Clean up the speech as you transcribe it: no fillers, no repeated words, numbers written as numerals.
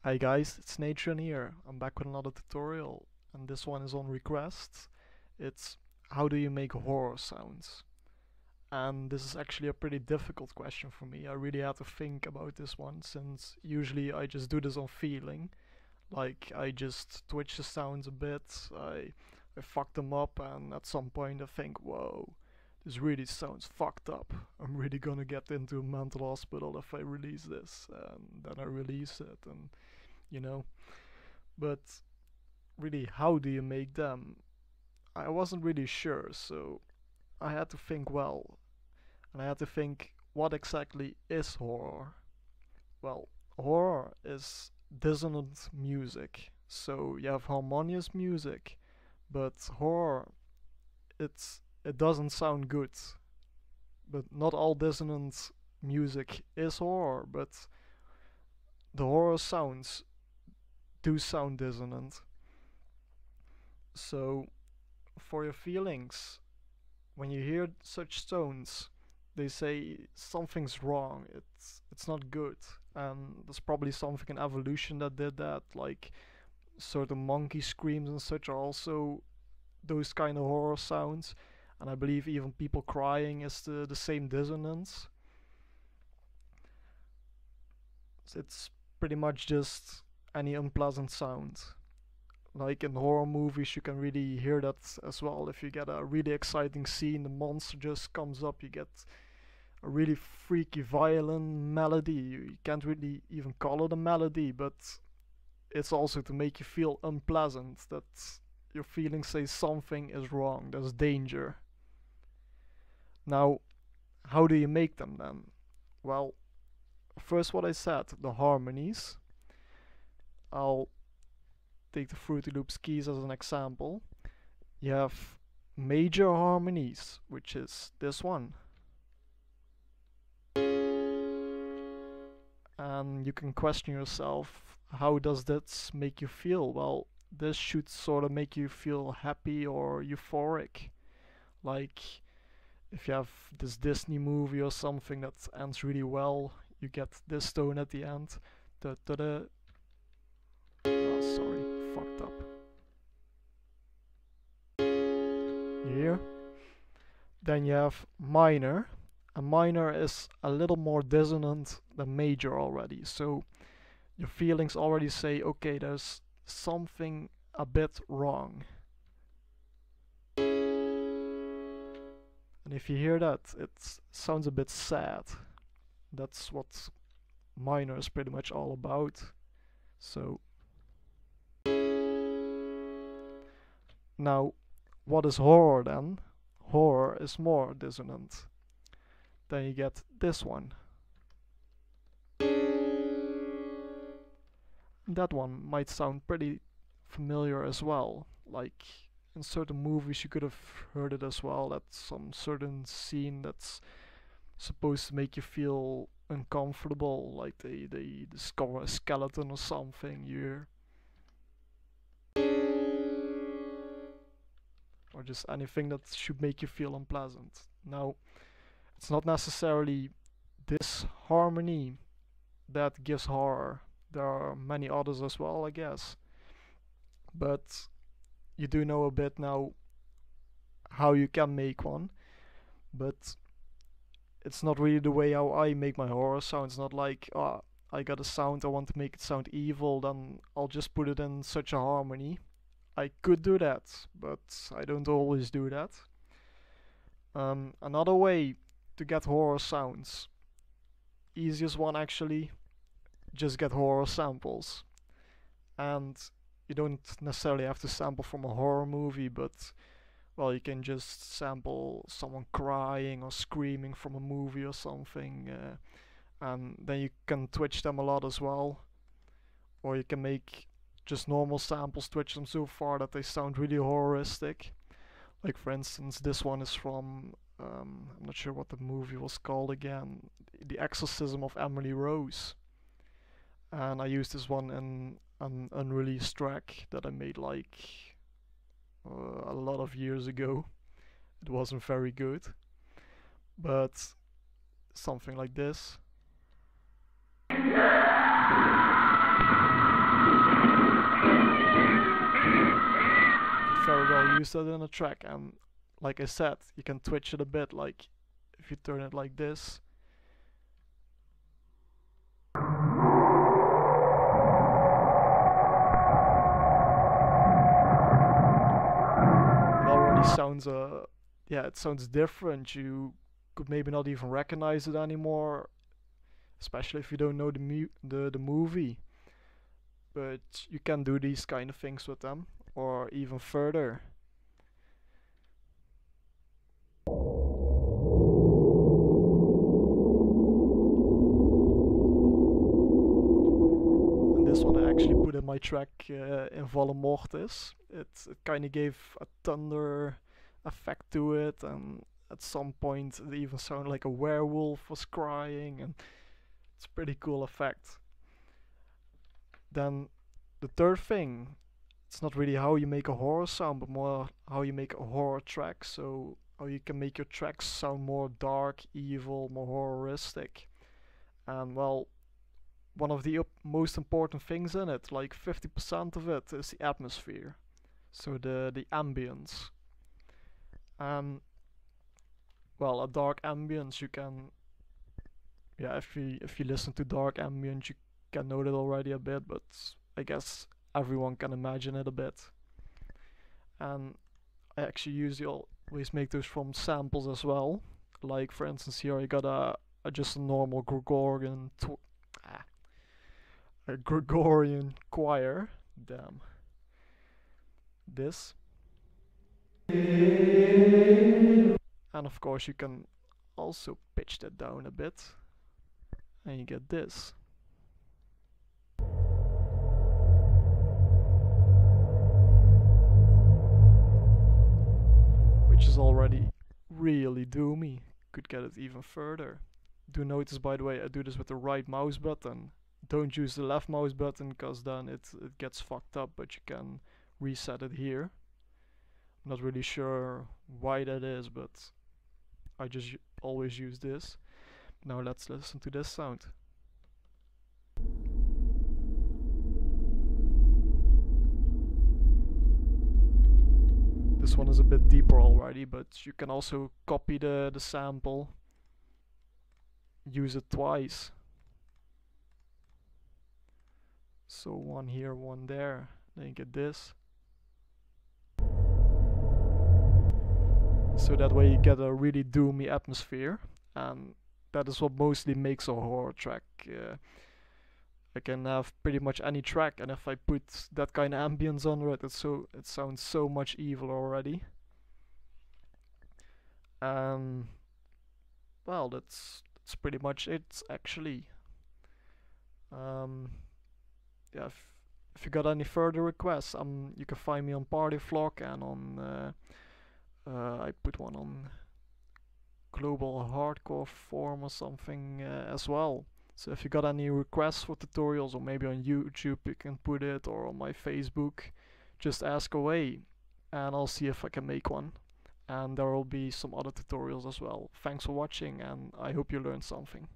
Hi guys, it's Nathan here. I'm back with another tutorial, and this one is on request. It's how do you make horror sounds? And this is actually a pretty difficult question for me. I really had to think about this one, since usually I just do this on feeling. Like I just twitch the sounds a bit, I fuck them up, and at some point I think, whoa, this really sounds fucked up. I'm really gonna get into a mental hospital if I release this. And then I release it, and you know. But really, how do you make them? I wasn't really sure, so I had to think well, and I had to think what exactly is horror? Well, horror is dissonant music. So you have harmonious music, but horror, it doesn't sound good. But not all dissonant music is horror, but the horror sounds do sound dissonant. So for your feelings, when you hear such tones, they say something's wrong. It's not good, and there's probably something in evolution that did that. Like certain monkey screams and such are also those kind of horror sounds, and I believe even people crying is the same dissonance. It's pretty much just any unpleasant sound. Like in horror movies, you can really hear that as well. If you get a really exciting scene, the monster just comes up, you get a really freaky violin melody. You can't really even call it a melody, but it's also to make you feel unpleasant, that your feelings say something is wrong, there's danger. Now, how do you make them then? Well, first what I said, the harmonies. I'll take the Fruity Loops keys as an example. You have major harmonies, which is this one. And you can question yourself, how does this make you feel? Well, this should sort of make you feel happy or euphoric. Like if you have this Disney movie or something that ends really well, you get this tone at the end. Da da da. Oh, sorry, fucked up. You hear? Then you have minor, and minor is a little more dissonant than major already. So your feelings already say, okay, there's something a bit wrong. And if you hear that, it sounds a bit sad. That's what minor is pretty much all about. So now, what is horror then? Horror is more dissonant. Then you get this one. That one might sound pretty familiar as well. Like in certain movies you could have heard it as well, that some certain scene that's supposed to make you feel uncomfortable, like they discover a skeleton or something, or just anything that should make you feel unpleasant. Now, it's not necessarily this harmony that gives horror. There are many others as well, I guess. But you do know a bit now how you can make one. But it's not really the way how I make my horror sounds. Not like, oh, I got a sound, I want to make it sound evil, then I'll just put it in such a harmony. I could do that, but I don't always do that. Another way to get horror sounds, easiest one actually, just get horror samples. And you don't necessarily have to sample from a horror movie, but well, you can just sample someone crying or screaming from a movie or something, and then you can twitch them a lot as well. Or you can make just normal samples, twitch them so far that they sound really horroristic. Like for instance, this one is from, I'm not sure what the movie was called again, The Exorcism of Emily Rose. And I used this one in an unreleased track that I made like a lot of years ago. It wasn't very good, but something like this. use that in a track, and like I said, you can twitch it a bit, like if you turn it like this. It already sounds yeah, it sounds different. You could maybe not even recognize it anymore, especially if you don't know the movie. But you can do these kind of things with them, or even further. And this one I actually put in my track in Volle Mortis. It kind of gave a thunder effect to it, and at some point it even sounded like a werewolf was crying, and it's a pretty cool effect. Then the third thing, it's not really how you make a horror sound, but more how you make a horror track. So how you can make your tracks sound more dark, evil, more horroristic. And well, one of the most important things in it, like 50% of it, is the atmosphere. So the ambience. Well, a dark ambience, you can, yeah, if you listen to dark ambient, you can know that already a bit, but I guess everyone can imagine it a bit. And I actually always make those from samples as well. Like for instance, here I got just a normal Gregorian a Gregorian choir. Damn. This. And of course you can also pitch that down a bit, and you get this. Which is already really doomy. Could get it even further. Do notice, by the way, I do this with the right mouse button. Don't use the left mouse button, because then it gets fucked up, but you can reset it here. I'm not really sure why that is, but I just always use this. Now let's listen to this sound. This one is a bit deeper already, but you can also copy the sample, use it twice. So one here, one there, then you get this. So that way you get a really doomy atmosphere, and that is what mostly makes a horror track. I can have pretty much any track, and if I put that kind of ambience under it, it sounds so much evil already. Well, that's pretty much it actually. Yeah, if you got any further requests, you can find me on Party Vlog and on I put one on Global Hardcore Forum or something as well. So if you got any requests for tutorials, or maybe on YouTube you can put it, or on my Facebook, just ask away and I'll see if I can make one. And there will be some other tutorials as well. Thanks for watching, and I hope you learned something.